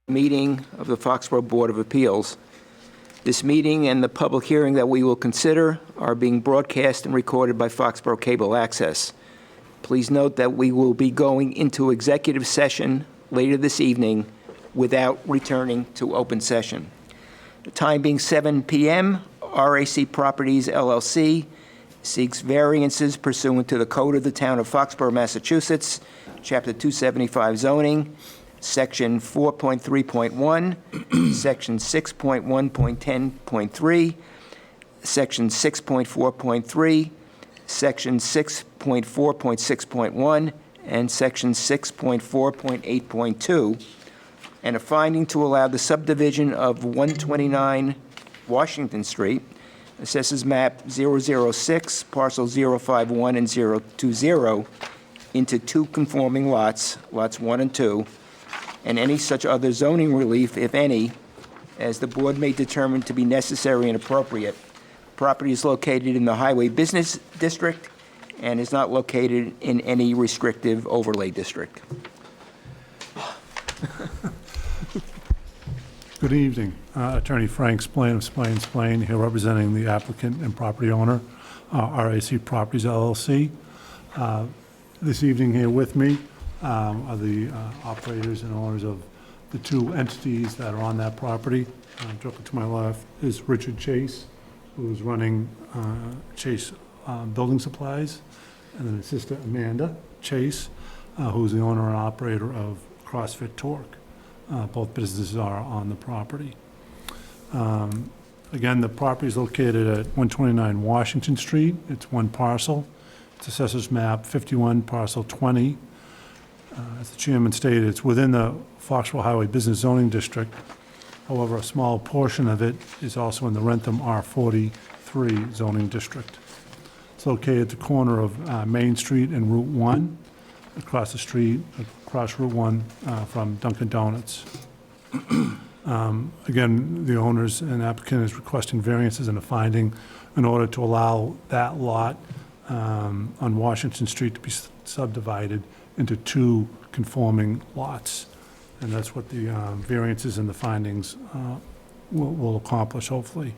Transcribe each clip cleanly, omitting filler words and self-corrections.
Meeting of the Foxborough Board of Appeals. This meeting and the public hearing that we will consider are being broadcast and recorded by Foxborough Cable Access. Please note that we will be going into executive session later this evening without returning to open session. The time being 7 p.m., RAC Properties, LLC seeks variances pursuant to the Code of the Town of Foxborough, Massachusetts, Chapter 275 Zoning, Section 4.3.1, Section 6.1.10.3, Section 6.4.3, Section 6.4.6.1, and Section 6.4.8.2, and a finding to allow the subdivision of 129 Washington Street, Assessors Map 006, Parcel 051 and 020, into two conforming lots, lots 1 and 2, and any such other zoning relief, if any, as the board may determine to be necessary and appropriate. Property is located in the Highway Business District and is not located in any restrictive overlay district. Good evening. Attorney Frank Splain of Splain here representing the applicant and property owner, RAC Properties, LLC. This evening here with me are the operators and owners of the two entities that are on that property. Directly to my left is Richard Chase, who's running Chase Building Supplies, and then his sister Amanda Chase, who's the owner and operator of CrossFit Torque. Both businesses are on the property. Again, the property is located at 129 Washington Street. It's one parcel. It's Assessors Map 51, Parcel 20. As the chairman stated, it's within the Foxborough Highway Business Zoning District. However, a small portion of it is also in the Rentham R43 zoning district. It's located at the corner of Main Street and Route 1, across the street, across Route 1 from Dunkin' Donuts. Again, the owners and applicant is requesting variances and a finding in order to allow that lot on Washington Street to be subdivided into two conforming lots. And that's what the variances and the findings will accomplish, hopefully.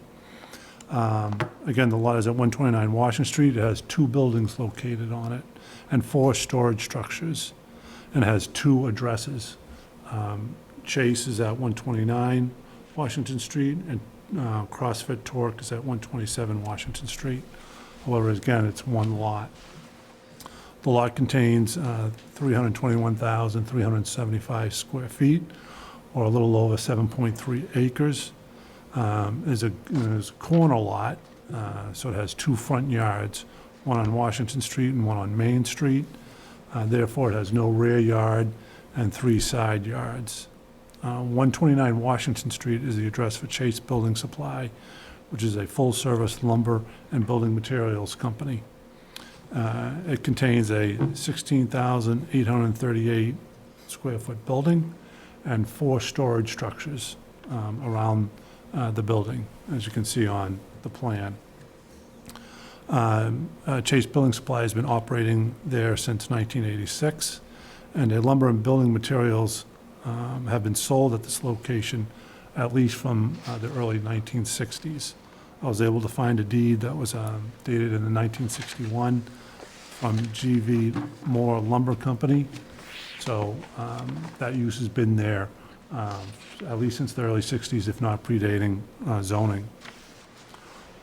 Again, the lot is at 129 Washington Street. It has two buildings located on it and 4 storage structures, and has 2 addresses. Chase is at 129 Washington Street, and CrossFit Torque is at 127 Washington Street. However, again, it's one lot. The lot contains 321,375 square feet, or a little over 7.3 acres. It's a corner lot, so it has 2 front yards, one on Washington Street and one on Main Street. Therefore, it has no rear yard and 3 side yards. 129 Washington Street is the address for Chase Building Supply, which is a full-service lumber and building materials company. It contains a 16,838 square foot building and 4 storage structures around the building, as you can see on the plan. Chase Building Supply has been operating there since 1986, and their lumber and building materials have been sold at this location at least from the early 1960s. I was able to find a deed that was dated in the 1961 from G.V. Moore Lumber Company. So that use has been there at least since the early 60s, if not predating zoning.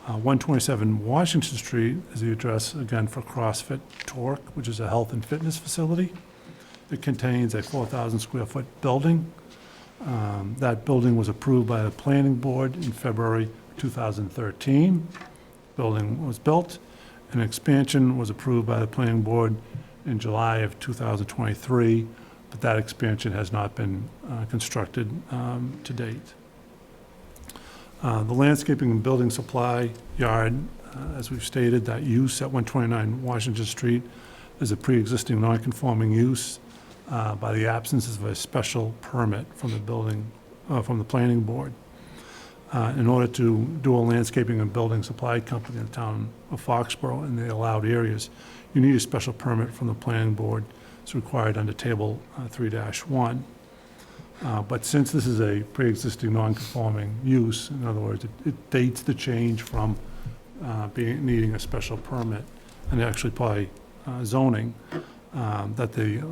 127 Washington Street is the address, again, for CrossFit Torque, which is a health and fitness facility. It contains a 4,000 square foot building. That building was approved by the planning board in February 2013. Building was built. An expansion was approved by the planning board in July of 2023, but that expansion has not been constructed to date. The landscaping and building supply yard, as we've stated, that use at 129 Washington Street is a pre-existing non-conforming use by the absence of a special permit from the planning board. In order to do a landscaping and building supply company in the town of Foxborough in the allowed areas, you need a special permit from the planning board. It's required under Table 3-1. But since this is a pre-existing non-conforming use, in other words, it dates the change from needing a special permit and actually probably zoning, that the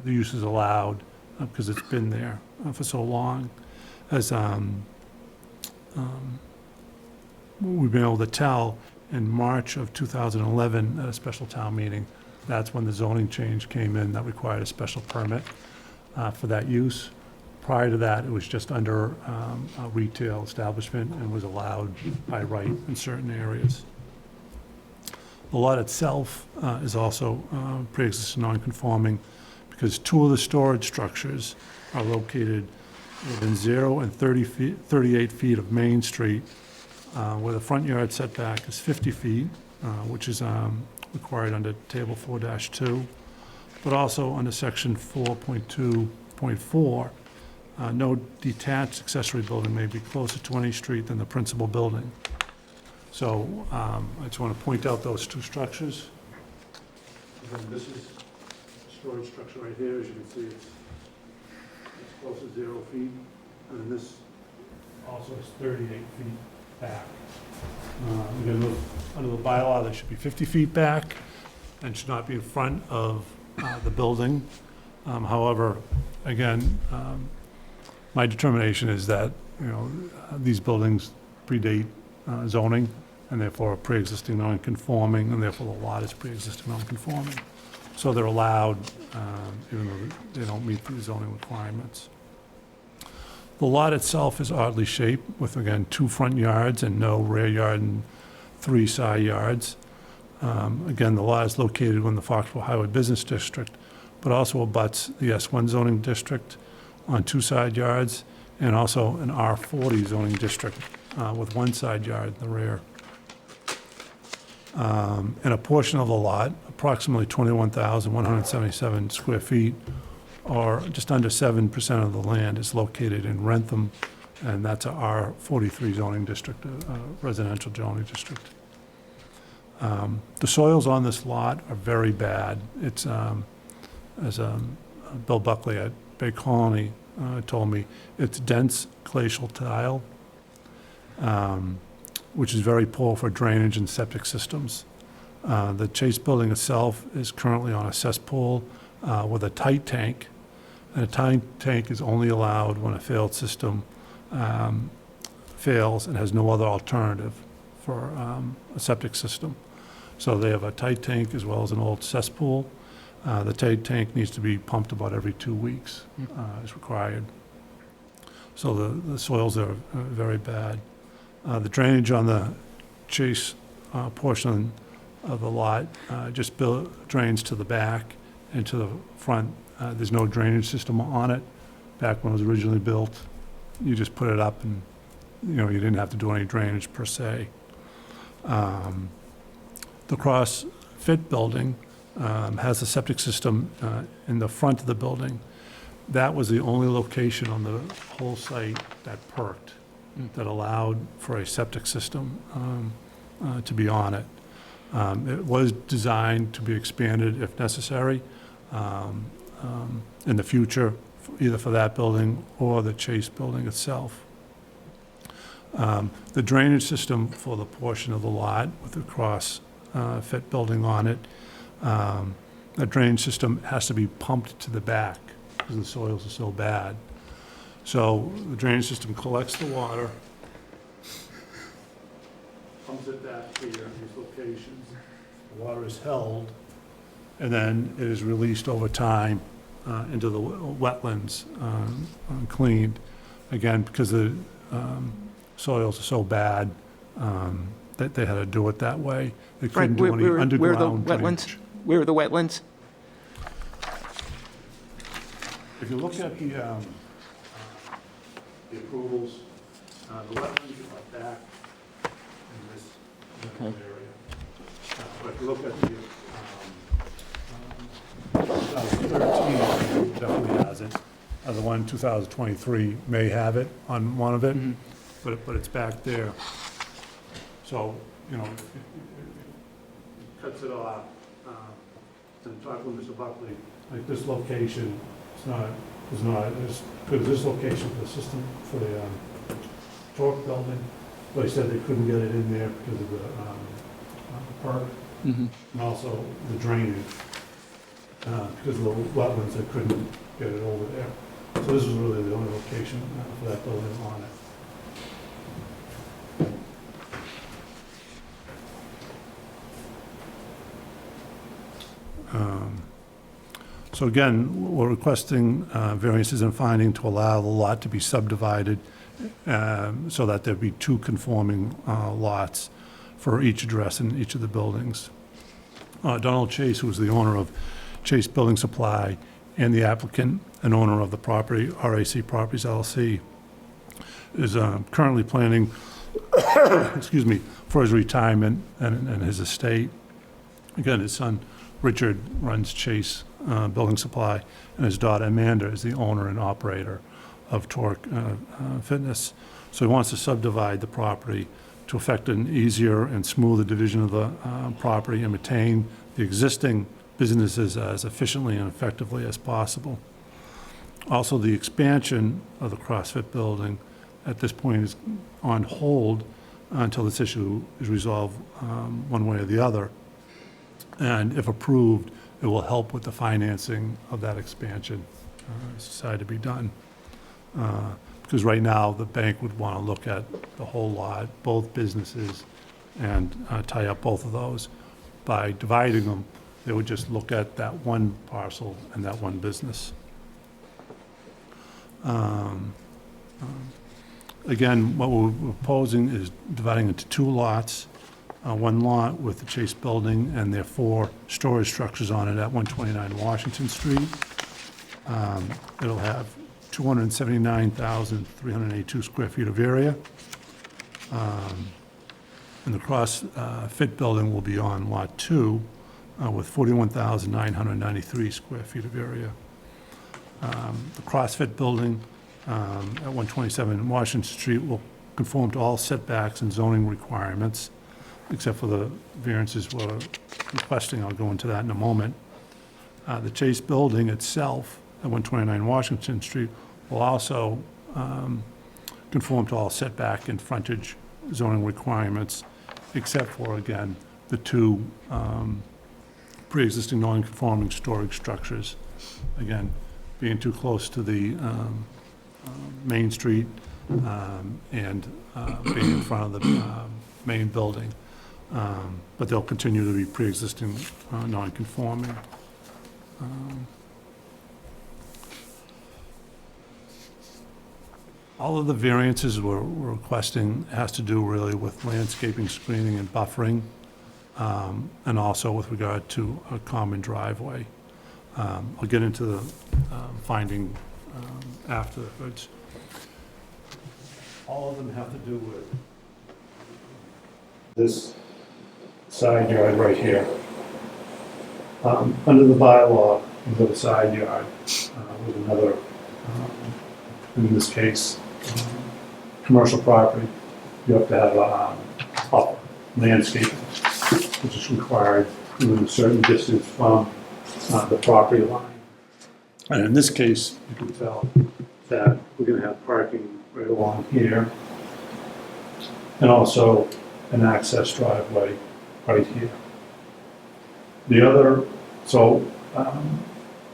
use is allowed because it's been there for so long. As we've been able to tell, in March of 2011, at a special town meeting, that's when the zoning change came in that required a special permit for that use. Prior to that, it was just under a retail establishment and was allowed by right in certain areas. The lot itself is also pre-existing non-conforming because two of the storage structures are located within 0 and 38 feet of Main Street, where the front yard setback is 50 feet, which is required under Table 4-2, but also under Section 4.2.4, no detached accessory building may be closer to any street than the principal building. So I just want to point out those two structures. Again, this is a storage structure right here. As you can see, it's close to 0 feet. And then this also is 38 feet back. Again, under the bylaw, they should be 50 feet back and should not be in front of the building. However, again, my determination is that, these buildings predate zoning and therefore are pre-existing non-conforming, and therefore the lot is pre-existing non-conforming. So they're allowed, even though they don't meet the zoning requirements. The lot itself is oddly shaped with, again, 2 front yards and no rear yard and 3 side yards. Again, the lot is located within the Foxborough Highway Business District, but also abuts the S1 zoning district on 2 side yards, and also an R40 zoning district with 1 side yard in the rear. And a portion of the lot, approximately 21,177 square feet, or just under 7% of the land, is located in Rentham, and that's a R43 zoning district, residential zoning district. The soils on this lot are very bad. It's, as Bill Buckley at Bay Colony told me, it's dense glacial tile, which is very poor for drainage and septic systems. The Chase building itself is currently on a cesspool with a tight tank, and a tight tank is only allowed when a failed system fails and has no other alternative for a septic system. So they have a tight tank as well as an old cesspool. The tight tank needs to be pumped about every 2 weeks as required. So the soils are very bad. The drainage on the Chase portion of the lot just drains to the back and to the front. There's no drainage system on it. Back when it was originally built, you just put it up and, you didn't have to do any drainage per se. The CrossFit building has a septic system in the front of the building. That was the only location on the whole site that perked, that allowed for a septic system to be on it. It was designed to be expanded if necessary in the future, either for that building or the Chase building itself. The drainage system for the portion of the lot with the CrossFit building on it, the drainage system has to be pumped to the back because the soils are so bad. So the drainage system collects the water, pumps it back here in these locations. The water is held, and then it is released over time into the wetlands, cleaned. Again, because the soils are so bad that they had to do it that way. They couldn't do any underground drainage. Where are the wetlands? If you look at the approvals, the wetlands are back in this Okay. area. But if you look at the 2013, definitely has it. The one 2023 may have it on one of it, but it's back there. So, it cuts it off. And talking with Mr. Buckley, like this location, it's not was not as good as this location for the system, for the Torque building, but he said they couldn't get it in there because of the perk, Mhm. and also the drainage, because of the wetlands, they couldn't get it over there. So this was really the only location for that building on it. So again, we're requesting variances and finding to allow the lot to be subdivided so that there be two conforming lots for each address in each of the buildings. Donald Chase, who is the owner of Chase Building Supply and the applicant and owner of the property, RAC Properties LLC, is currently planning, excuse me, for his retirement and his estate. Again, his son Richard runs Chase Building Supply, and his daughter Amanda is the owner and operator of Torque Fitness. So he wants to subdivide the property to effect an easier and smoother division of the property and maintain the existing businesses as efficiently and effectively as possible. Also, the expansion of the CrossFit building at this point is on hold until this issue is resolved one way or the other. And if approved, it will help with the financing of that expansion decided to be done. Because right now, the bank would want to look at the whole lot, both businesses, and tie up both of those. By dividing them, they would just look at that one parcel and that one business. Again, what we're proposing is dividing into two lots. One lot with the Chase building and their 4 storage structures on it at 129 Washington Street. It'll have 279,382 square feet of area. And the CrossFit building will be on Lot 2 with 41,993 square feet of area. The CrossFit building at 127 Washington Street will conform to all setbacks and zoning requirements, except for the variances we're requesting. I'll go into that in a moment. The Chase building itself at 129 Washington Street will also conform to all setback and frontage zoning requirements, except for, again, the 2 pre-existing non-conforming storage structures. Again, being too close to the Main Street and being in front of the main building. But they'll continue to be pre-existing non-conforming. All of the variances we're requesting has to do really with landscaping, screening, and buffering, and also with regard to a common driveway. I'll get into the finding afterwards. All of them have to do with this side yard right here. Under the bylaw, you've got a side yard with another, in this case, commercial property. You have to have a landscaping, which is required within a certain distance from the property line. And in this case, you can tell that we're going to have parking right along here, and also an access driveway right here. The other, so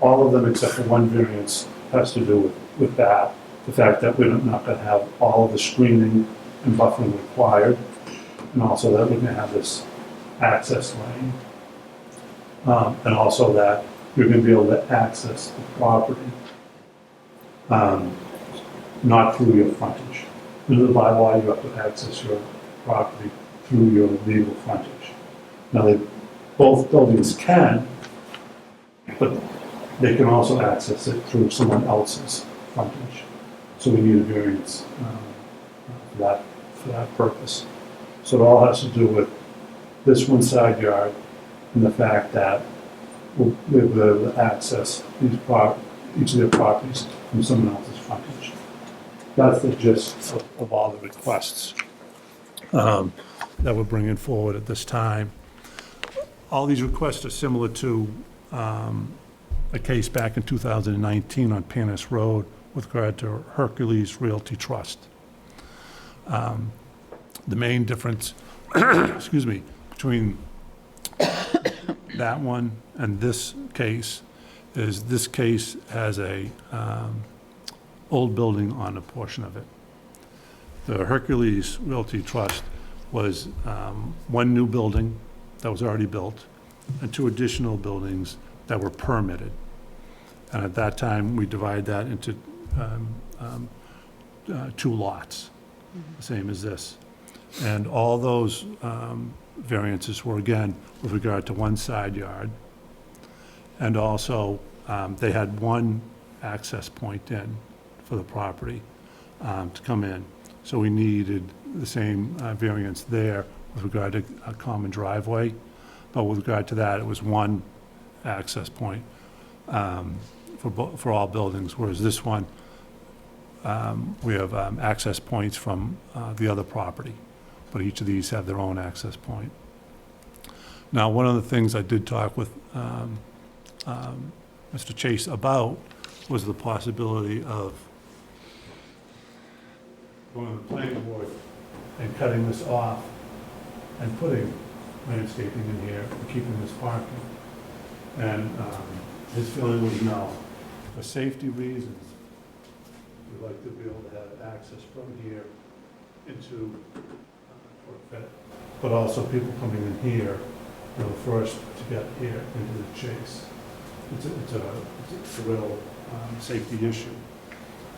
all of them except for one variance has to do with that, the fact that we're not going to have all of the screening and buffering required, and also that we're going to have this access lane, and also that you're going to be able to access the property not through your frontage. Under the bylaw, you have to access your property through your legal frontage. Now, both buildings can, but they can also access it through someone else's frontage. So we need a variance for that purpose. So it all has to do with this one side yard and the fact that we'll be able to access each of their properties from someone else's frontage. That's the gist of all the requests that we're bringing forward at this time. All these requests are similar to a case back in 2019 on Panis Road with regard to Hercules Realty Trust. The main difference, excuse me, between that one and this case is this case has a old building on a portion of it. The Hercules Realty Trust was one new building that was already built and two additional buildings that were permitted. And at that time, we divided that into two lots, the same as this. And all those variances were, again, with regard to one side yard. And also, they had one access point in for the property to come in. So we needed the same variance there with regard to a common driveway. But with regard to that, it was one access point for all buildings, whereas this one, we have access points from the other property, but each of these have their own access point. Now, one of the things I did talk with Mr. Chase about was the possibility of going to the planning board and cutting this off and putting landscaping in here and keeping this parking. And his feeling was no. For safety reasons, we'd like to be able to have access from here into Pit, but also people coming in here, you know, first to get here into the Chase. It's a real safety issue.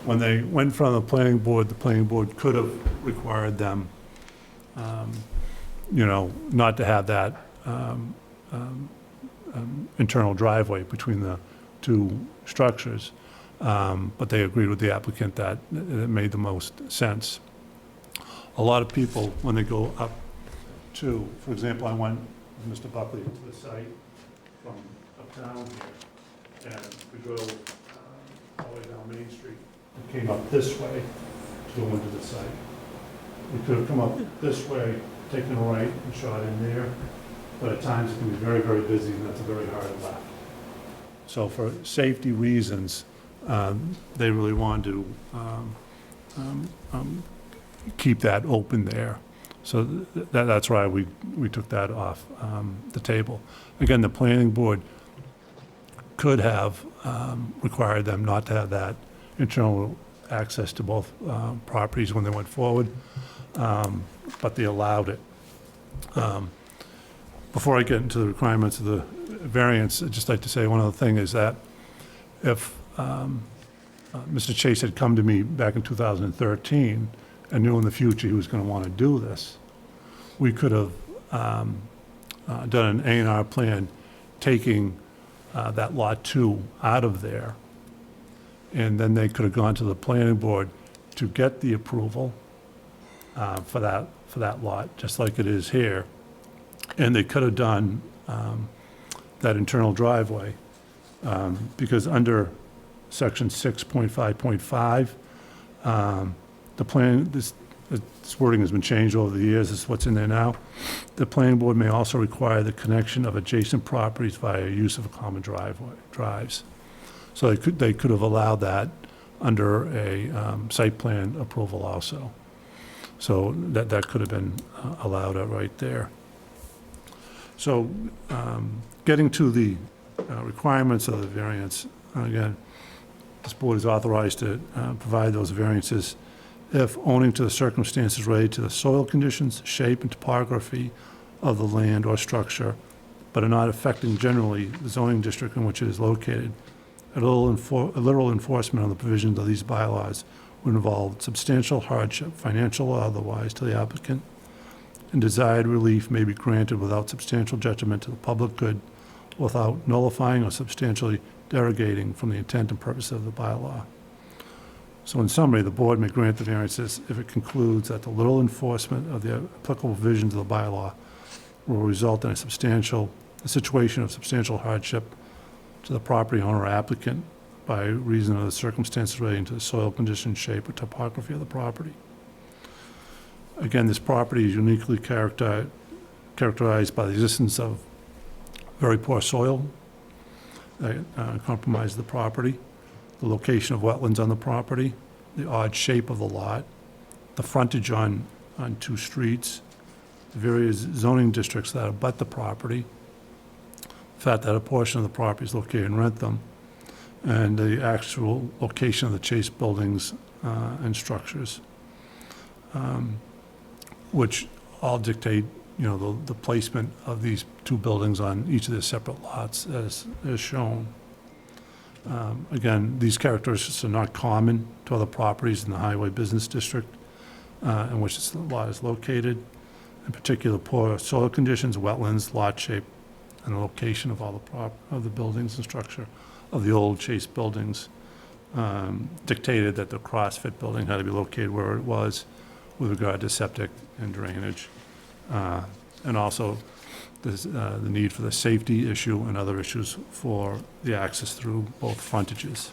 When they went from the planning board could have required them, you know, not to have that internal driveway between the two structures, but they agreed with the applicant that it made the most sense. A lot of people, when they go up to, for example, I went with Mr. Buckley to the site from uptown here, and we drove all the way down Main Street and came up this way to go into the site. We could have come up this way, taken a right and shot in there, but at times it can be very, very busy, and that's a very hard left. So for safety reasons, they really wanted to keep that open there. So that's why we took that off the table. Again, the planning board could have required them not to have that internal access to both properties when they went forward, but they allowed it. Before I get into the requirements of the variance, I'd just like to say one other thing is that if Mr. Chase had come to me back in 2013 and knew in the future he was going to want to do this, we could have done an A&R plan taking that Lot 2 out of there, and then they could have gone to the planning board to get the approval for that lot, just like it is here. And they could have done that internal driveway, because under section 6.5.5, the plan, this wording has been changed over the years, this is what's in there now. The planning board may also require the connection of adjacent properties via use of a common drives. So they could have allowed that under a site plan approval also. So that could have been allowed right there. So getting to the requirements of the variance, again, this board is authorized to provide those variances if owing to the circumstances related to the soil conditions, shape, and topography of the land or structure, but are not affecting generally the zoning district in which it is located. A literal enforcement of the provisions of these bylaws would involve substantial hardship, financial or otherwise, to the applicant, and desired relief may be granted without substantial detriment to the public good, without nullifying or substantially derogating from the intent and purpose of the bylaw. So in summary, the board may grant the variances if it concludes that the literal enforcement of the applicable provisions of the bylaw will result in a situation of substantial hardship to the property owner or applicant by reason of the circumstances relating to the soil condition, shape, or topography of the property. Again, this property is uniquely characterized by the existence of very poor soil, that compromise the property, the location of wetlands on the property, the odd shape of the lot, the frontage on two streets, the various zoning districts that abut the property, the fact that a portion of the property is located in Rentham, and the actual location of the Chase buildings and structures, which all dictate, the placement of these two buildings on each of their separate lots as shown. Again, these characteristics are not common to other properties in the Highway Business District in which this lot is located. In particular, poor soil conditions, wetlands, lot shape, and the location of all the buildings and structure of the old Chase buildings dictated that the CrossFit building had to be located where it was with regard to septic and drainage. And also the need for the safety issue and other issues for the access through both frontages.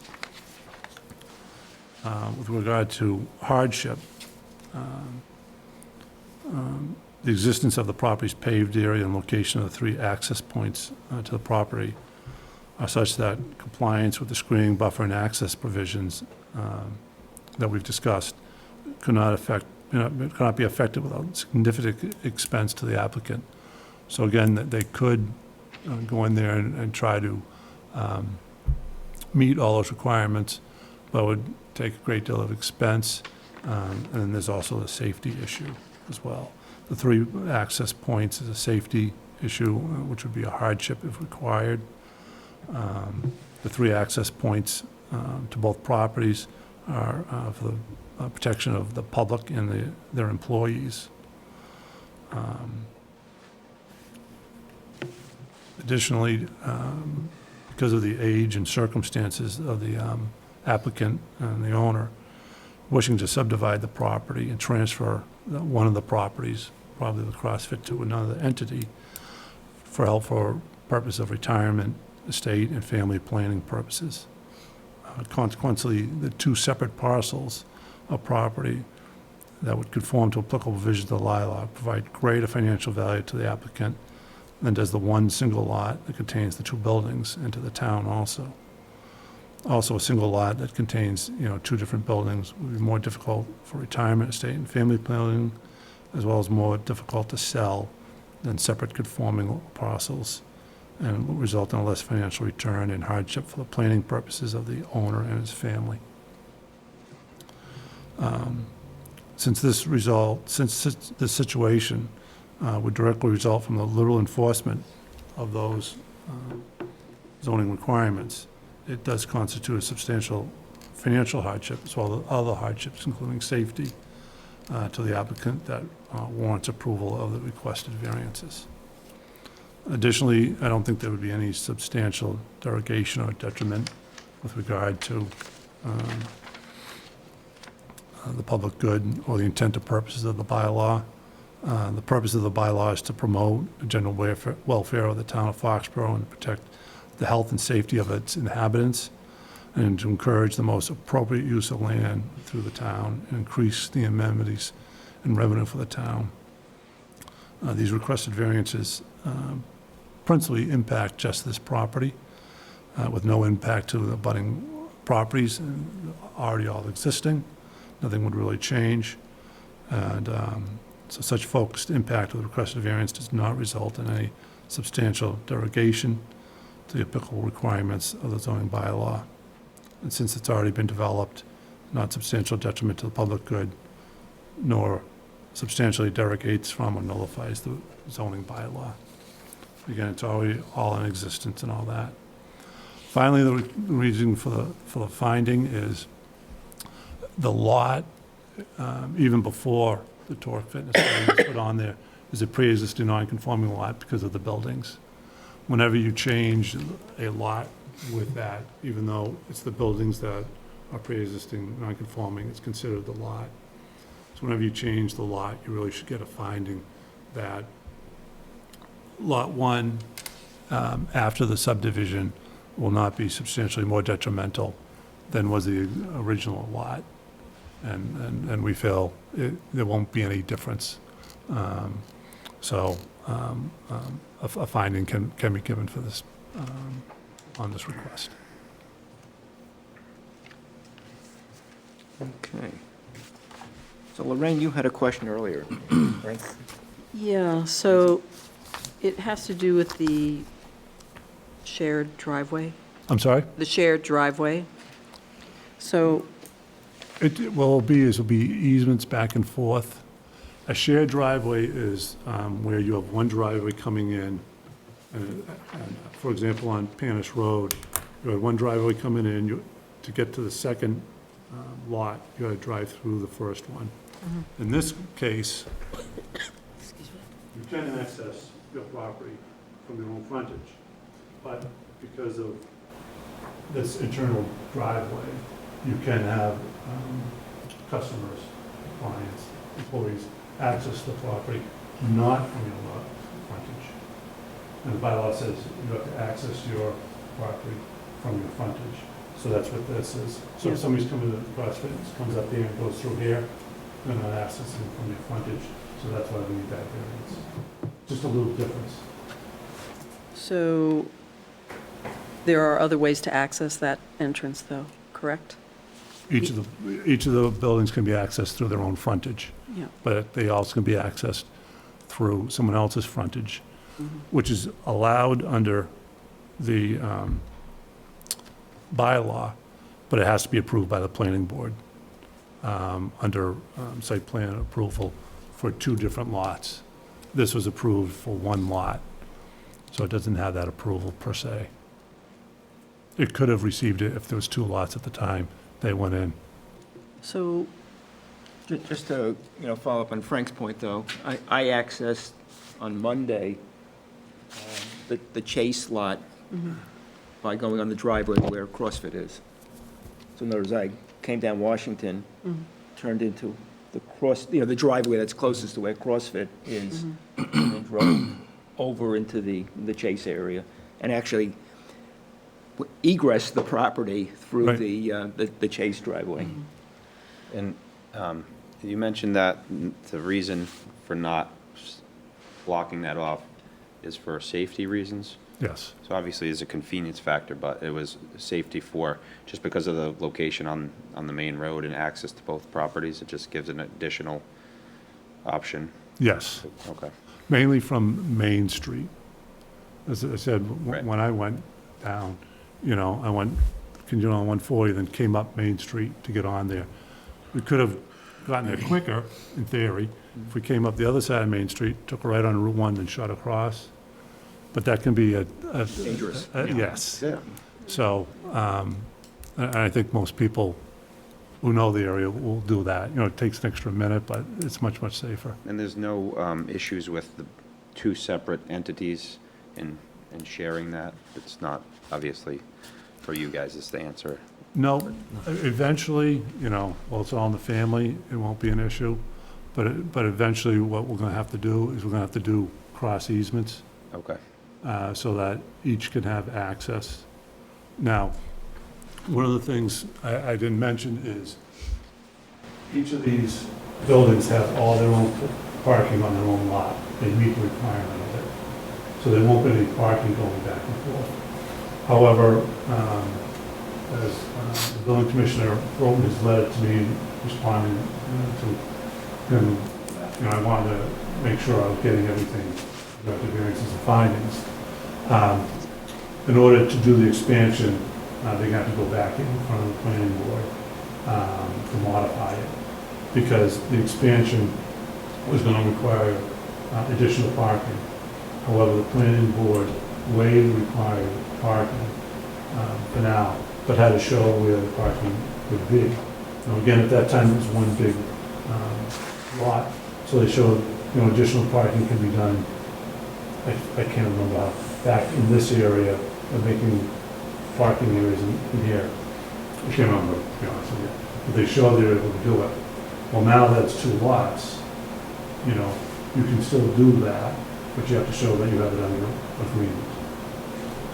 With regard to hardship, the existence of the property's paved area and location of the three access points to the property are such that compliance with the screening, buffer, and access provisions that we've discussed cannot be affected without significant expense to the applicant. So again, that they could go in there and try to meet all those requirements, but it would take a great deal of expense. And then there's also the safety issue as well. The three access points is a safety issue, which would be a hardship if required. The three access points to both properties are for the protection of the public and their employees. Additionally, because of the age and circumstances of the applicant and the owner, wishing to subdivide the property and transfer one of the properties, probably the CrossFit, to another entity for purpose of retirement, estate, and family planning purposes. Consequently, the two separate parcels of property that would conform to applicable provisions of the law provide greater financial value to the applicant than does the one single lot that contains the two buildings, and to the town also. Also, a single lot that contains, two different buildings would be more difficult for retirement, estate, and family planning, as well as more difficult to sell than separate conforming parcels, and will result in a less financial return and hardship for the planning purposes of the owner and his family. Since this situation would directly result from the literal enforcement of those zoning requirements, it does constitute a substantial financial hardship, as well as other hardships, including safety, to the applicant that warrants approval of the requested variances. Additionally, I don't think there would be any substantial derogation or detriment with regard to the public good or the intent or purposes of the bylaw. The purpose of the bylaw is to promote the general welfare of the town of Foxborough and protect the health and safety of its inhabitants, and to encourage the most appropriate use of land through the town and increase the amenities and revenue for the town. These requested variances principally impact just this property, with no impact to the abutting properties already all existing. Nothing would really change. And so such focused impact of the requested variance does not result in any substantial derogation to the applicable requirements of the zoning bylaw. And since it's already been developed, not substantial detriment to the public good, nor substantially derogates from or nullifies the zoning bylaw. Again, it's already all in existence and all that. Finally, the reason for the finding is the lot, even before the torque fitness study was put on there, is a pre-existing non-conforming lot because of the buildings. Whenever you change a lot with that, even though it's the buildings that are pre-existing non-conforming, it's considered the lot. So whenever you change the lot, you really should get a finding that Lot 1, after the subdivision, will not be substantially more detrimental than was the original lot. And we feel there won't be any difference. So a finding can be given for this on this request. Okay. So Lorraine, you had a question earlier, right? Yeah, so it has to do with the shared driveway, I'm sorry? the shared driveway. So, It'll be easements back and forth. A shared driveway is where you have one driveway coming in. And, for example, on Panish Road, you had one driveway coming in. To get to the second lot, you had to drive through the first one. In this case, you can access your property from your own frontage, but because of this internal driveway, you can have customers, clients, employees access the property not from your lot frontage. And the bylaw says you have to access your property from your frontage. So that's what this is. So if somebody's coming to the CrossFit, comes up here and goes through here, they're not accessing from your frontage. So that's why we need that variance. Just a little difference. so there are other ways to access that entrance, though, correct? Each of the buildings can be accessed through their own frontage, Yeah. but they also can be accessed through someone else's frontage, which is allowed under the bylaw, but it has to be approved by the planning board under site plan approval for 2 different lots. This was approved for 1 lot, so it doesn't have that approval per se. It could have received it if there was 2 lots at the time they went in. So, Just to, follow up on Frank's point, though, I accessed on Monday the Chase lot by going on the driveway where CrossFit is. So in other words, I came down Washington, turned into the driveway that's closest to where CrossFit is, and then drove over into the Chase area, and actually egress the property through Right. the Chase driveway. And you mentioned that the reason for not blocking that off is for safety reasons. Yes, So obviously it's a convenience factor, but it was safety for, just because of the location on the main road and access to both properties, it just gives an additional option. yes. Okay. Mainly from Main Street. As I said, Right. when I went down, I went, continued on 140, then came up Main Street to get on there. We could have gotten there quicker, in theory, if we came up the other side of Main Street, took a right on Route 1, then shot across. But that can be Dangerous. Yes. Yeah. So, and I think most people who know the area will do that. It takes an extra minute, but it's much, much safer. And there's no issues with the 2 separate entities in sharing that? It's not, obviously, for you guys is the answer. No, eventually, well, it's all in the family, it won't be an issue. But eventually, what we're gonna have to do is we're gonna have to do cross easements, Okay. so that each can have access. Now, one of the things I didn't mention is each of these buildings have all their own parking on their own lot. They meet the requirement of it. So there won't be any parking going back and forth. However, as the building commissioner wrote in his letter to me, responding to him, I wanted to make sure I was getting everything, about the variances and findings. In order to do the expansion, they're gonna have to go back in front of the planning board to modify it, because the expansion was gonna require additional parking. However, the planning board waived required parking for now, but had to show where the parking would be. Now, again, at that time, it was one big lot, so they showed, additional parking can be done. I can't remember how, back in this area, of making parking areas in here. I can't remember, to be honest with you. But they showed they were able to do it. Well, now that it's 2 lots, you can still do that, but you have to show that you have it under agreement.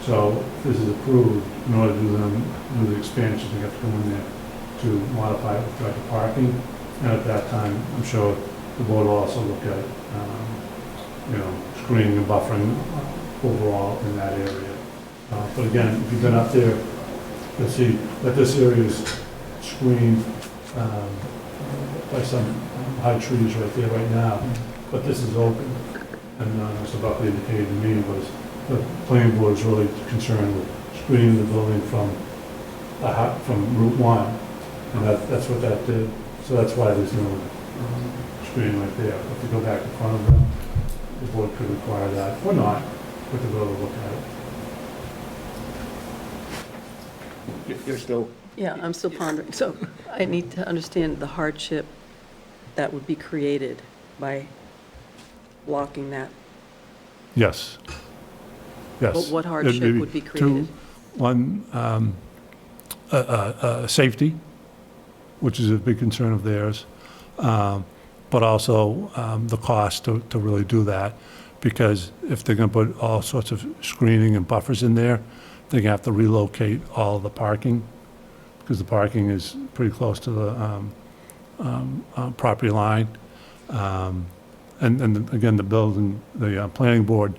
So if this is approved, in order to do the expansion, you have to go in there to modify it with regard to parking. And at that time, I'm sure the board will also look at, screening and buffering overall in that area. But again, if you've been up there, you'll see that this area is screened by some high trees right there right now, but this is open. And as Buckley indicated to me, was the planning board is really concerned with screening the building from Route 1, and that's what that did. So that's why there's no screening right there. If you go back in front of them, the board could require that, or not, but to go look at it. You're still... Yeah, I'm still pondering. So I need to understand the hardship that would be created by blocking that. Yes. Yes. But what hardship It'd would be created? One, safety, which is a big concern of theirs, but also the cost to really do that, because if they're going to put all sorts of screening and buffers in there, they're going to have to relocate all the parking, because the parking is pretty close to the property line. And again, the planning board,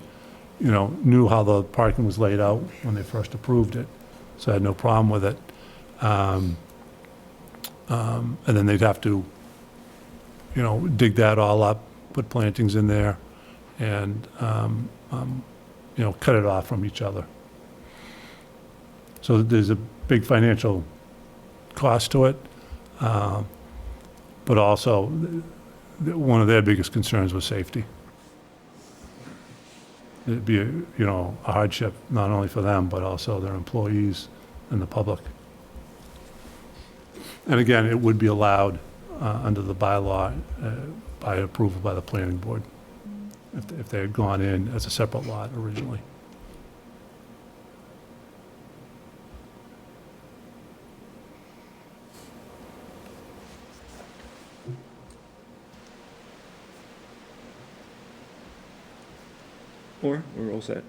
knew how the parking was laid out when they first approved it, so I had no problem with it. And then they'd have to, dig that all up, put plantings in there, and, cut it off from each other. So there's a big financial cost to it, but also one of their biggest concerns was safety. It'd be, a hardship not only for them, but also their employees and the public. And again, it would be allowed under the bylaw by approval by the planning board if they had gone in as a separate lot originally. Or we're all set.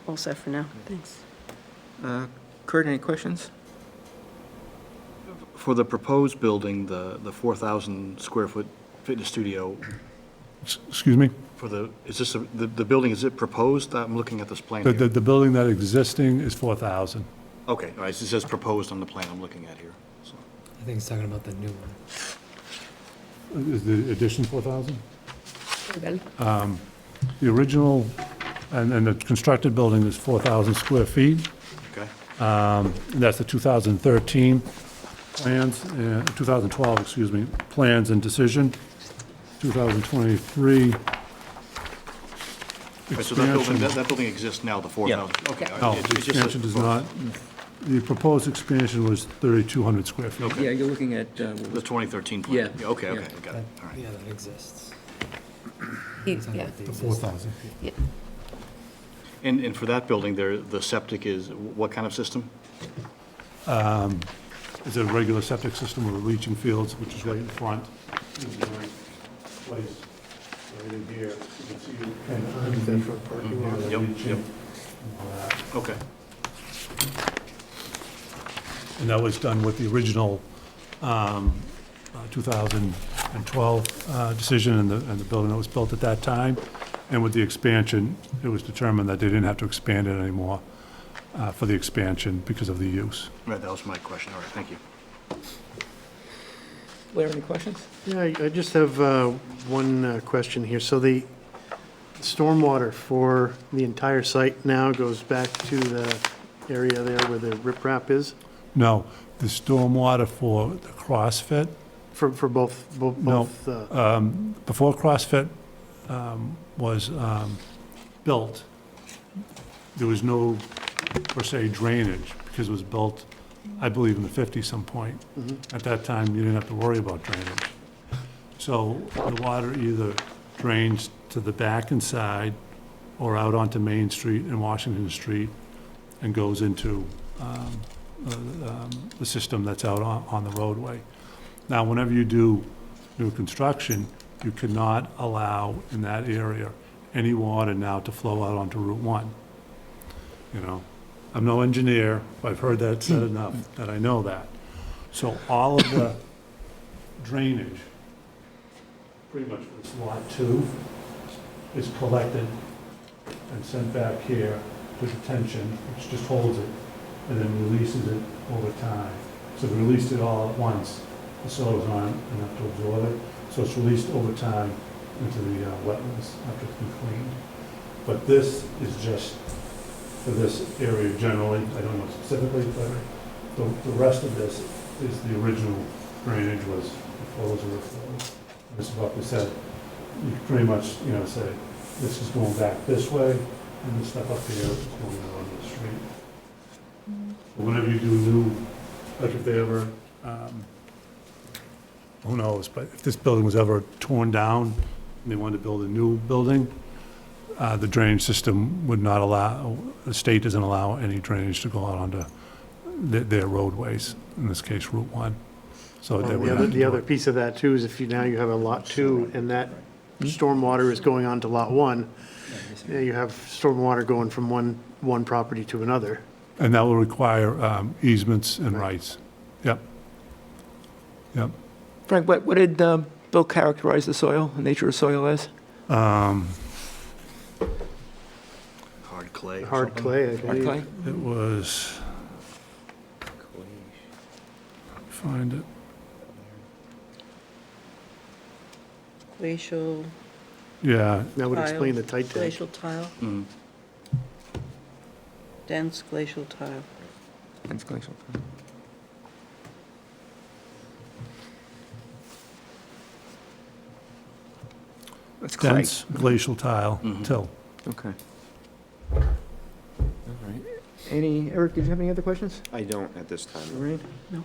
All set for now, thanks. Kurt, any questions? For the proposed building, the 4,000 square foot fitness studio, Excuse me? is this, the building, is it proposed? I'm looking at this plan The here. building that existing is 4,000. Okay, all right, it says proposed on the plan I'm looking at here. So, I think he's talking about the new one. Is the addition 4,000? The original and the constructed building is 4,000 square feet. okay, That's the 2013 plans, 2012, excuse me, plans and decision. 2023 Right, so that building, expansion. that building exists now, the 4,000? Okay. No, it- the it just says expansion does not. proposed. The proposed expansion was 3,200 square feet. Okay. Yeah, you're looking at, The 2013 plan? Yeah. Okay, Yeah. okay, got it, all right. Yeah, that exists. Yeah. Talking about the The existing. 4,000. And for that building, the septic is, what kind of system? It's a regular septic system with leaching fields, which is right in front. This is the right place, right in here. You can see it kind of underneath the parking lot, the Yep, leaching yep. and all that. Okay, And that was done with the original 2012 decision and the building that was built at that time. And with the expansion, it was determined that they didn't have to expand it anymore for the expansion because of the use. right, that was my question, all right, thank you. Blair, any questions? Yeah, I just have one question here. So the stormwater for the entire site now goes back to the area there where the riprap is? No, the stormwater for the CrossFit, For both, No. Before CrossFit was built, there was no, per se, drainage, because it was built, I believe, in the 50s some point. At that time, you didn't have to worry about drainage. So the water either drains to the back and side, or out onto Main Street and Washington Street, and goes into the system that's out on the roadway. Now, whenever you do new construction, you cannot allow in that area any water now to flow out onto Route 1. I'm no engineer, but I've heard that said enough that I know that. So all of the drainage, pretty much for this lot 2, is collected and sent back here the detention, which just holds it, and then releases it over time. So if we released it all at once, the soil's not enough to absorb it, so it's released over time into the wetlands after it's been cleaned. But this is just for this area generally, I don't know specifically, but the rest of this is the original drainage was before it was overflowed. This is what we said, you pretty much, you know, say, this is going back this way, and this stuff up here is going out onto the street. But whenever you do new, like if they ever, who knows, but if this building was ever torn down and they wanted to build a new building, the drainage system would not allow, the state doesn't allow any drainage to go out onto their roadways, in this case Route 1. So they would have to The do other it. piece of that too is if you, now you have a Lot 2 and that stormwater is going on to Lot 1, yeah, you have stormwater going from one property to another. And that will require easements and rights. Yep. Yep. Frank, what did Bill characterize the soil, the nature of soil as? Hard clay or Hard something? clay, I Hard believe. clay? It was, find it, Glacial, yeah, That would Tile. explain the tight tank. glacial tile, Mhm. dense glacial tile. Dense glacial. That's clay. dense glacial tile, till. Okay. All right. Eric, did you have any other questions? I don't at this time. Lorraine? No.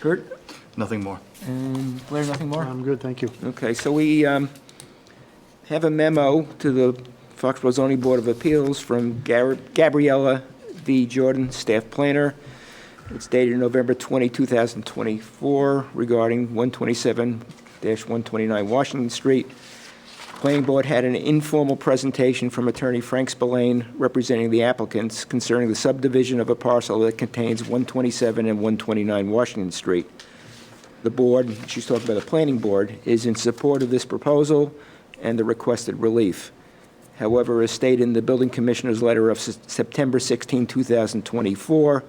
Kurt? Nothing more. And Blair, nothing more? I'm good, thank you. Okay, so we have a memo to the Foxborough Zoning Board of Appeals from Gabriella V. Jordan, staff planner. It's dated November 20, 2024, regarding 127-129 Washington Street. Planning Board had an informal presentation from attorney Frank Spillane, representing the applicants, concerning the subdivision of a parcel that contains 127 and 129 Washington Street. The board, she's talking about the planning board, is in support of this proposal and the requested relief. However, as stated in the building commissioner's letter of September 16, 2024,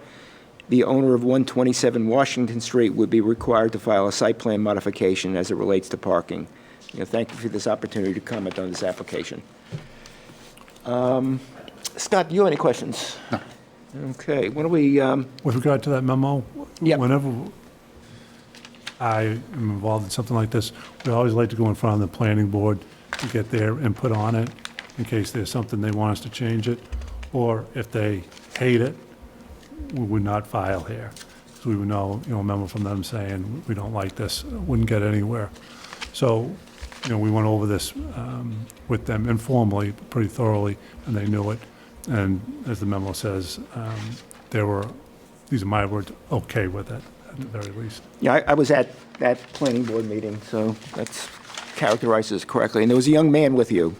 the owner of 127 Washington Street would be required to file a site plan modification as it relates to parking. Thank you for this opportunity to comment on this application. Scott, do you have any questions? No. Okay, why don't we, With regard to that memo, Yep. whenever I am involved in something like this, we always like to go in front of the planning board to get their input on it, in case there's something they want us to change it, or if they hate it, we would not file here. So we would know, a memo from them saying, we don't like this, wouldn't get anywhere. So, we went over this with them informally, pretty thoroughly, and they knew it. And as the memo says, these are my words, okay with it, at the very least. yeah, I was at that planning board meeting, so that's characterizes correctly. And there was a young man with you.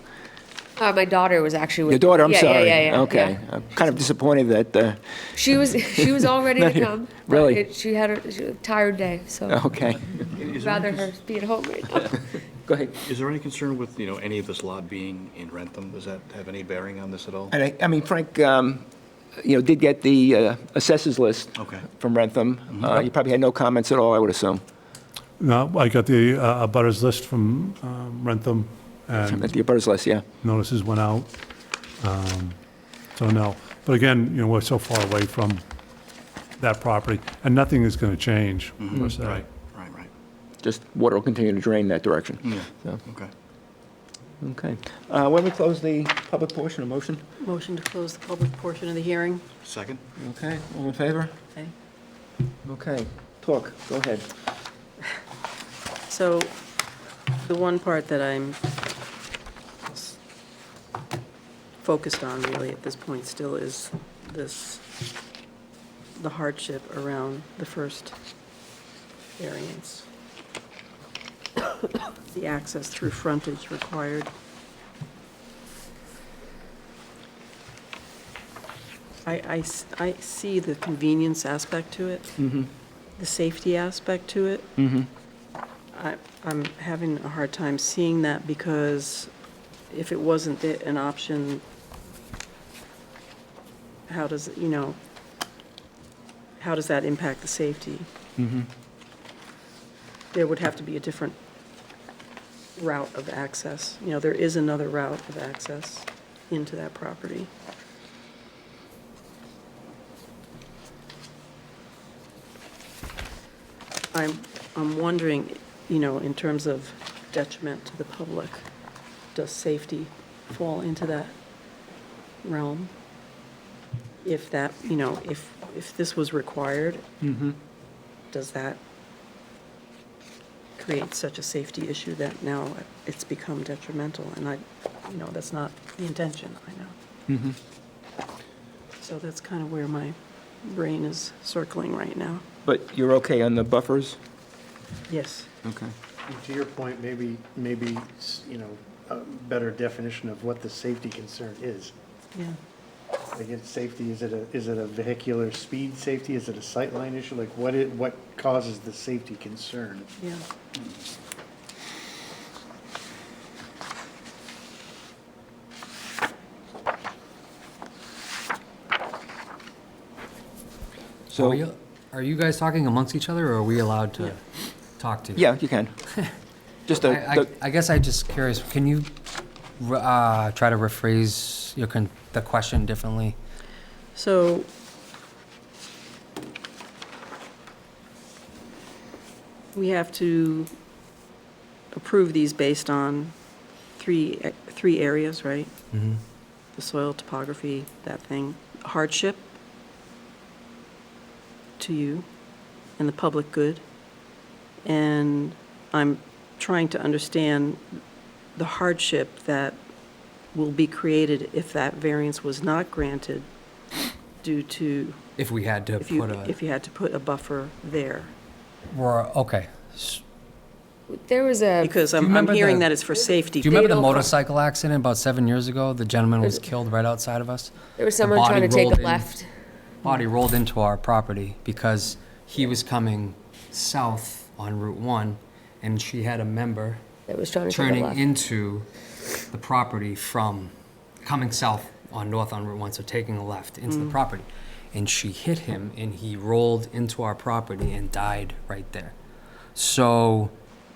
My daughter was actually with Your daughter, I'm yeah, sorry. Yeah. Okay. I'm kind of disappointed that, She was all ready Not to here. come. but Really? she had a tired day, so okay. I'd rather her be at home right now. Go ahead. Is there any concern with, any of this lot being in Rentham? Does that have any bearing on this at all? And I mean, Frank, did get the assessors list Okay. from Rentham. You probably had no comments at all, I would assume, No, I got the abutters list from Rentham, and at the abutters list, yeah. notices went out. So no. But again, we're so far away from that property, and nothing is going to change, per se. Right. Just water will continue to drain that direction. Yeah, So, okay. okay. Why don't we close the public portion of motion? Motion to close the public portion of the hearing. Second? Okay, all in favor? Okay. Okay, talk, go ahead. So the one part that I'm focused on really at this point still is the hardship around the first variance. The access through frontage required. I see the convenience aspect to it, the safety aspect to it. I'm having a hard time seeing that because if it wasn't an option how does, you know, how does that impact the safety? There would have to be a different route of access. You know, there is another route of access into that property. I'm wondering, you know, in terms of detriment to the public, does safety fall into that realm? If that, you know, if this was required, does that create such a safety issue that now it's become detrimental? And you know, that's not the intention, I know. So that's kind of where my brain is circling right now. But you're okay on the buffers? Yes. Okay. And to your point, maybe, you know, a better definition of what the safety concern is. Yeah. Like, it's safety, is it a vehicular speed safety? Is it a sightline issue? Like, what causes the safety concern? Yeah. So, Are you guys talking amongst each other, or are we allowed to talk to you? yeah, you can. Just I guess I'm just curious, can you try to rephrase the question differently? So, we have to approve these based on three areas, right? Mm-hmm. The soil topography, that thing, hardship to you, and the public good. And I'm trying to understand the hardship that will be created if that variance was not granted due to, If we had to if you put had to put a buffer there. okay. There was a, Because Do you I'm remember hearing the- that it's for safety. Do you remember the Fatal co- motorcycle accident about 7 years ago? The gentleman was killed right outside of us. there was The someone trying to body take rolled a in. left. Body rolled into our property because he was coming south on Route 1, and she had a member That was trying to take a turning left. into the property from coming south on north on Route 1, so taking a left into the property. And she hit him, and he rolled into our property and died right there. So,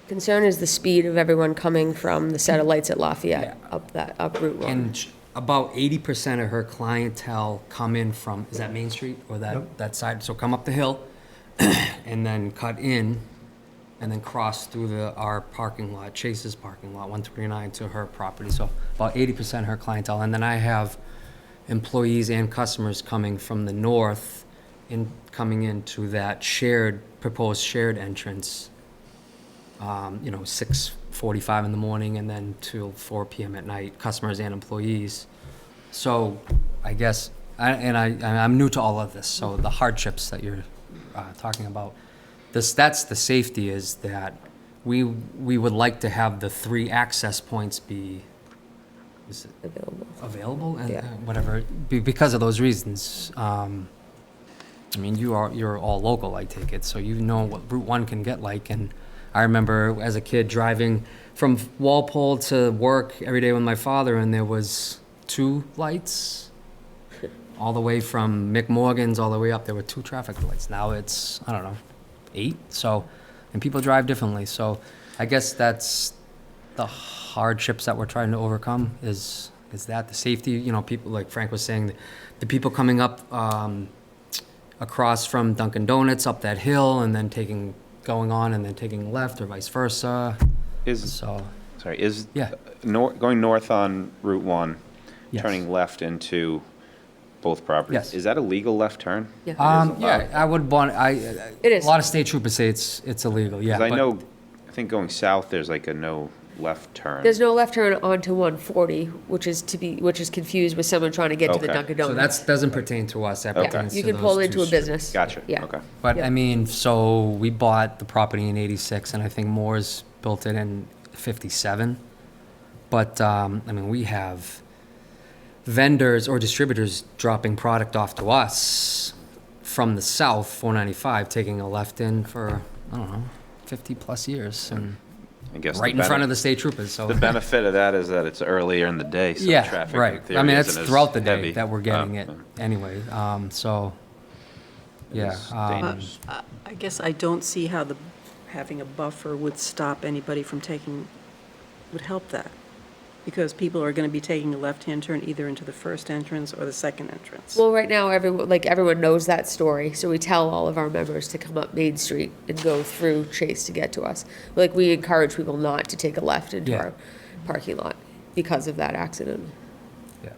Concern is the speed of everyone coming from the set of lights at Lafayette up Route 1. and about 80% of her clientele come in from, is that Main Street or that side? So come up the hill and then cut in and then cross through our parking lot, Chase's parking lot, 129 to her property. So about 80% of her clientele. And then I have employees and customers coming from the north coming into that proposed shared entrance, 6:45 in the morning and then till 4 p.m. at night, customers and employees. So I guess, I'm new to all of this, so the hardships that you're talking about, that's the safety, is that we would like to have the 3 access points be available and Yeah. whatever, because of those reasons. I mean, you're all local, I take it, so you know what Route 1 can get like. And I remember as a kid driving from Walpole to work every day with my father, and there was 2 lights all the way from McMorgan's all the way up. There were 2 traffic lights. Now it's, I don't know, 8. So, and people drive differently. So I guess that's the hardships that we're trying to overcome is that the safety, people, like Frank was saying, the people coming up across from Dunkin' Donuts up that hill and then going on and then taking left or vice versa. Is Yeah. going north on Route 1, Yes. turning left into both properties? Yes. Is that a legal left turn? Yeah. I would want, It is. a lot of state troopers say it's illegal, yeah. Because but- I think going south, there's like a no left turn. There's no left turn onto 140, which is confused with someone trying to get to the Okay. Dunkin' So Donuts. that doesn't pertain to us, that Okay. pertains to You can those pull 2 into a streets. business. Gotcha, Yeah. okay. But Yeah. I mean, so we bought the property in '86, and I think Morse built it in '57. But we have vendors or distributors dropping product off to us from the south, 495, taking a left in for, I don't know, 50 plus years. And I guess right in front of the state troopers, so. The benefit of that is that it's earlier in the day, so Yeah, traffic in right. theory I mean, isn't it's as throughout the heavy. day that we're getting Oh, it anyway, so, yeah. It's dangerous. I guess I don't see how having a buffer would stop anybody from would help that. Because people are going to be taking a left-hand turn either into the first entrance or the second entrance. Well, right now, everyone knows that story, so we tell all of our members to come up Main Street and go through Chase to get to us. Like, we encourage people not to take a left into Yeah. our parking lot because of that accident. Yeah.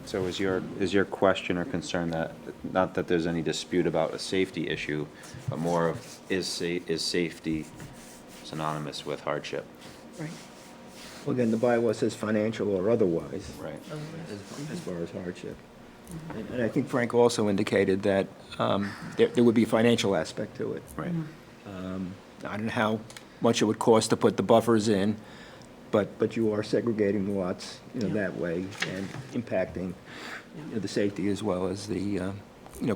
So is your question or concern that, not that there's any dispute about a safety issue, but more of, is safety synonymous with hardship? Right. Well, again, the bylaw says financial or otherwise. Right. As far as hardship. And I think Frank also indicated that there would be a financial aspect to it. Right. I don't know how much it would cost to put the buffers in, but you are segregating the lots, that way and impacting the safety as well as the,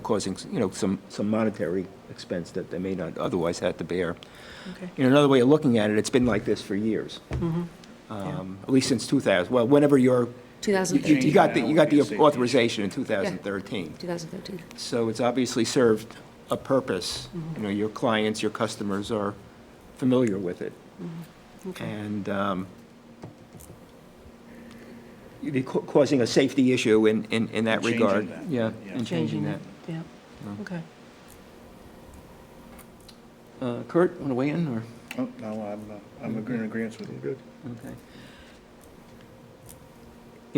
causing, some monetary expense that they may not otherwise have to bear. Okay. Another way of looking at it, it's been like this for years. At least since 2000, well, whenever you 2013. got the authorization in 2013. 2013. So it's obviously served a purpose. Your clients, your customers are familiar with it. Okay. And you'd be causing a safety issue in that Changing regard. that. Yeah, Yeah. and changing that. Yeah, okay. Kurt, want to weigh in, or? Oh, no, I'm in agreement with you. Good. Okay.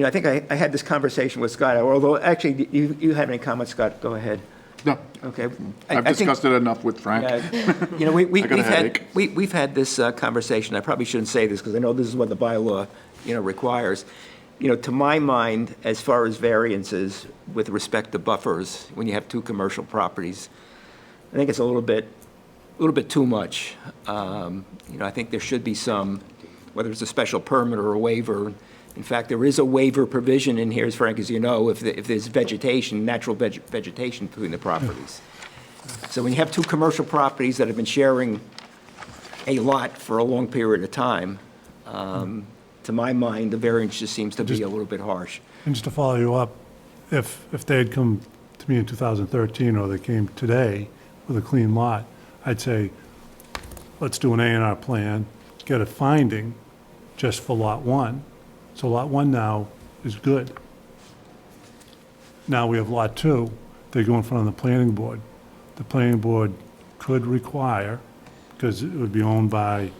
I think I had this conversation with Scott, although, actually, you have any comments, Scott? Go ahead. No, Okay. I've discussed it enough with Frank. Yeah, I got a headache. we've had this conversation, I probably shouldn't say this, because I know this is what the bylaw, requires. To my mind, as far as variances with respect to buffers, when you have two commercial properties, I think it's a little bit too much. I think there should be some, whether it's a special permit or a waiver. In fact, there is a waiver provision in here, as Frank, as you know, if there's vegetation, natural vegetation between the properties. So when you have two commercial properties that have been sharing a lot for a long period of time, to my mind, the variance just seems to be a little bit harsh. And just to follow you up, if they had come to me in 2013, or they came today with a clean lot, I'd say, let's do an A&R plan, get a finding just for Lot 1. So Lot 1 now is good. Now we have Lot 2, they go in front of the planning board. The planning board could require, because it would be owned by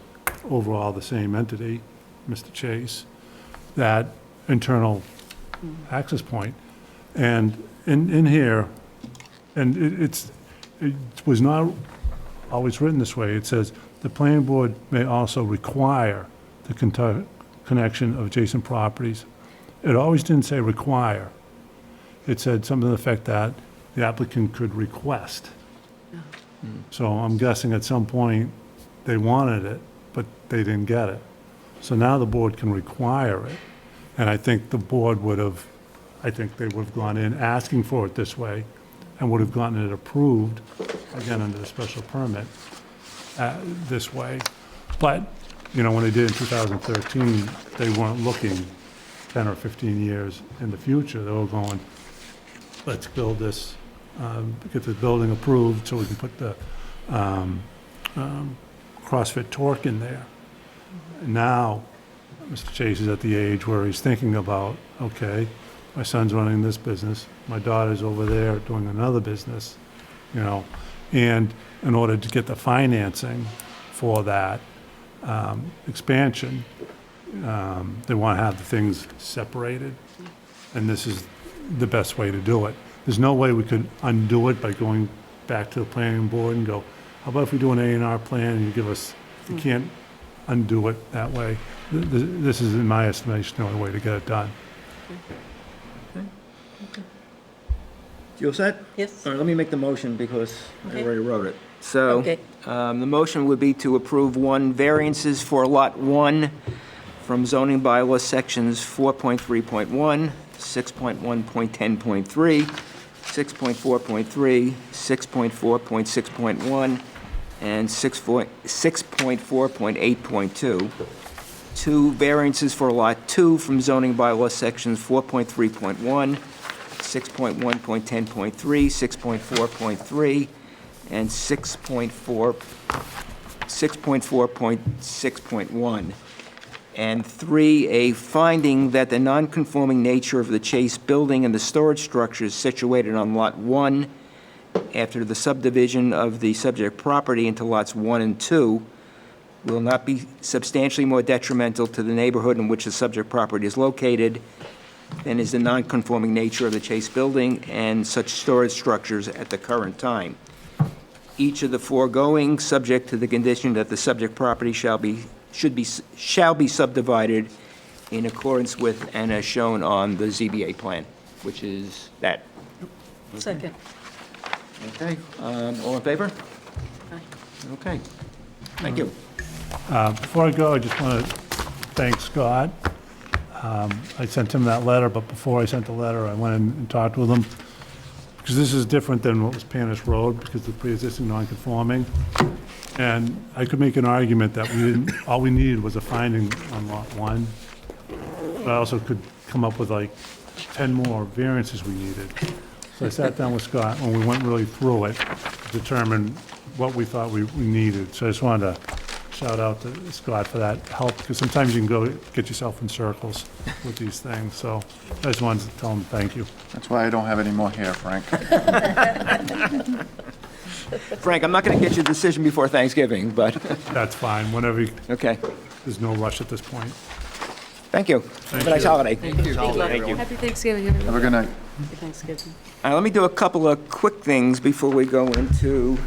overall the same entity, Mr. Chase, that internal access point. And in here, and it was not always written this way, it says, the planning board may also require the connection of adjacent properties. It always didn't say require. It said something to the effect that the applicant could request. So I'm guessing at some point they wanted it, but they didn't get it. So now the board can require it. And I think the board they would have gone in asking for it this way and would have gotten it approved, again, under the special permit, this way. But, when they did in 2013, they weren't looking 10 or 15 years in the future. They were going, let's build this, get the building approved so we can put the CrossFit torque in there. Now, Mr. Chase is at the age where he's thinking about, okay, my son's running this business, my daughter's over there doing another business, and in order to get the financing for that expansion, they want to have the things separated, and this is the best way to do it. There's no way we could undo it by going back to the planning board and go, how about if we do an A&R plan and you give us, you can't undo it that way. This is, in my estimation, the only way to get it done. You all set? Yes. All right, let me make the motion because I Okay. already wrote it. So, Okay. the motion would be to approve variances for Lot 1 from zoning bylaw sections 4.3.1, 6.1.10.3, 6.4.3, 6.4.6.1, and 6.4.8.2. 2 variances for Lot 2 from zoning bylaw sections 4.3.1, 6.1.10.3, 6.4.3, and 6.4.6.1. And 3, a finding that the nonconforming nature of the Chase building and the storage structures situated on Lot 1 after the subdivision of the subject property into lots 1 and 2 will not be substantially more detrimental to the neighborhood in which the subject property is located than is the nonconforming nature of the Chase building and such storage structures at the current time. Each of the foregoing, subject to the condition that the subject property shall be subdivided in accordance with and as shown on the ZBA plan, which is that. Second. Okay, all in favor? Aye. Okay, thank you. Before I go, I just want to thank Scott. I sent him that letter, but before I sent the letter, I went in and talked with him, because this is different than what was Panish Road, because the pre-existing non-conforming. And I could make an argument that all we needed was a finding on Lot 1. But I also could come up with like 10 more variances we needed. So I sat down with Scott, and we went really through it, to determine what we thought we needed. So I just wanted to shout out to Scott for that help, because sometimes you can go get yourself in circles with these things. So I just wanted to tell him thank you. That's why I don't have any more hair, Frank. Frank, I'm not going to get your decision before Thanksgiving, but, That's fine, whenever, okay, there's no rush at this point. thank you. Have a nice you. holiday. Thank you. Happy Thanksgiving, everyone. Have a good night. Happy Thanksgiving. Let me do a couple of quick things before we go into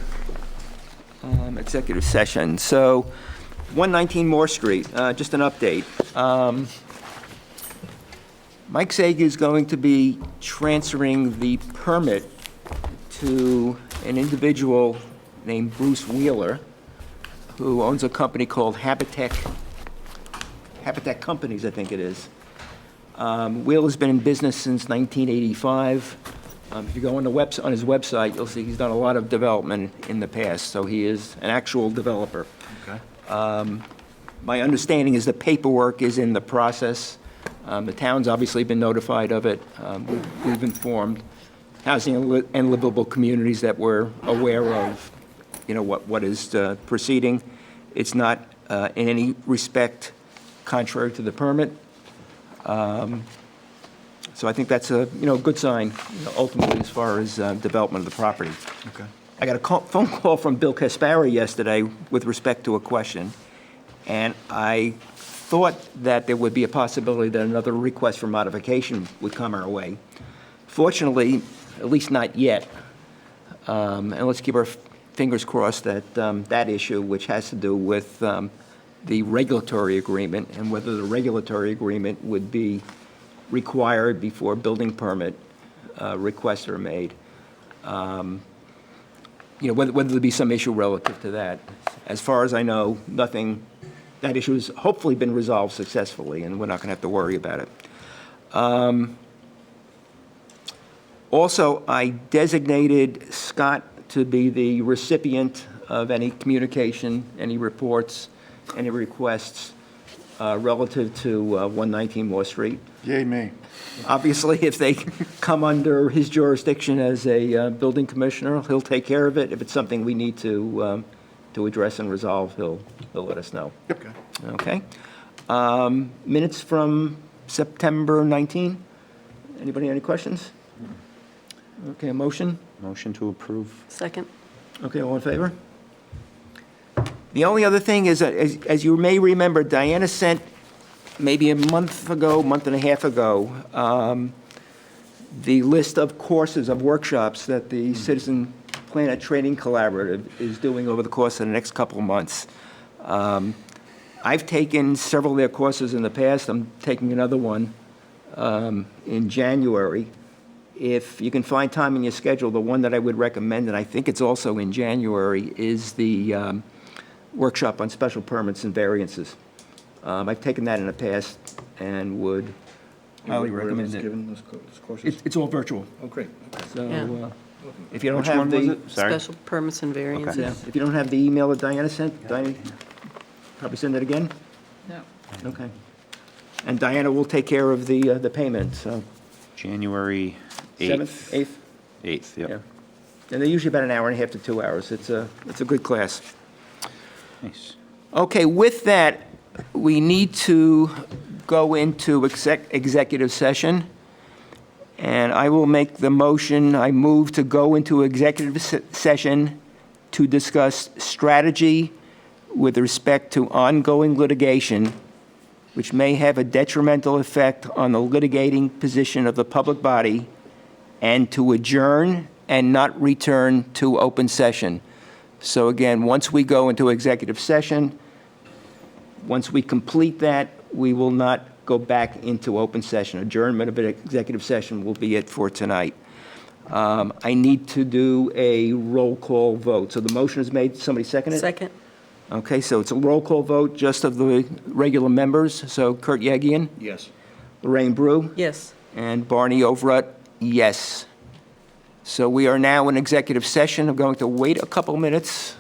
executive session. So, 119 Morse Street, just an update. Mike Sage is going to be transferring the permit to an individual named Bruce Wheeler, who owns a company called Habitat Companies, I think it is. Wheeler's been in business since 1985. If you go on his website, you'll see he's done a lot of development in the past, so he is an actual developer. Okay. My understanding is the paperwork is in the process. The town's obviously been notified of it. We've informed housing and livable communities that we're aware of, what is proceeding. It's not in any respect contrary to the permit. So I think that's a, good sign, ultimately, as far as development of the property. Okay. I got a phone call from Bill Caspari yesterday with respect to a question, and I thought that there would be a possibility that another request for modification would come our way. Fortunately, at least not yet. And let's keep our fingers crossed that that issue, which has to do with the regulatory agreement and whether the regulatory agreement would be required before building permit requests are made. Whether there'll be some issue relative to that. As far as I know, nothing, that issue has hopefully been resolved successfully, and we're not going to have to worry about it. Also, I designated Scott to be the recipient of any communication, any reports, any requests relative to 119 Moore Street. Yay, me. Obviously, if they come under his jurisdiction as a building commissioner, he'll take care of it. If it's something we need to address and resolve, he'll let us know. Yep. Okay? Minutes from September 19? Anybody, any questions? Okay, a motion? Motion to approve. Second. Okay, all in favor? The only other thing is, that, as you may remember, Diana sent maybe a month and a half ago, the list of courses, of workshops that the Citizen Planet Training Collaborative is doing over the course of the next couple of months. I've taken several of their courses in the past. I'm taking another one in January. If you can find time in your schedule, the one that I would recommend, and I think it's also in January, is the workshop on special permits and variances. I've taken that in the past and would highly recommend it. Given this courses? It's all virtual, Oh, great. so Yeah. If you don't Which have one was the, it? Sorry. Special permits and variances. yeah, if you don't have the email that Diana sent, Diana, probably send it again? No. Okay. And Diana will take care of the payment, so. January 7th, 8th? 8th, Yeah. yep. And they're usually about an hour and a half to 2 hours. It's a good class. Nice. Okay, with that, we need to go into executive session. And I will make the motion, I move to go into executive session to discuss strategy with respect to ongoing litigation, which may have a detrimental effect on the litigating position of the public body, and to adjourn and not return to open session. So again, once we go into executive session, once we complete that, we will not go back into open session. Adjournment of an executive session will be it for tonight. I need to do a roll call vote. So the motion is made, somebody second it? Second? Okay, so it's a roll call vote just of the regular members. So Kurt Yegian, Yes. Lorraine Brew, Yes. and Barney Overett, yes. So we are now in executive session. I'm going to wait a couple minutes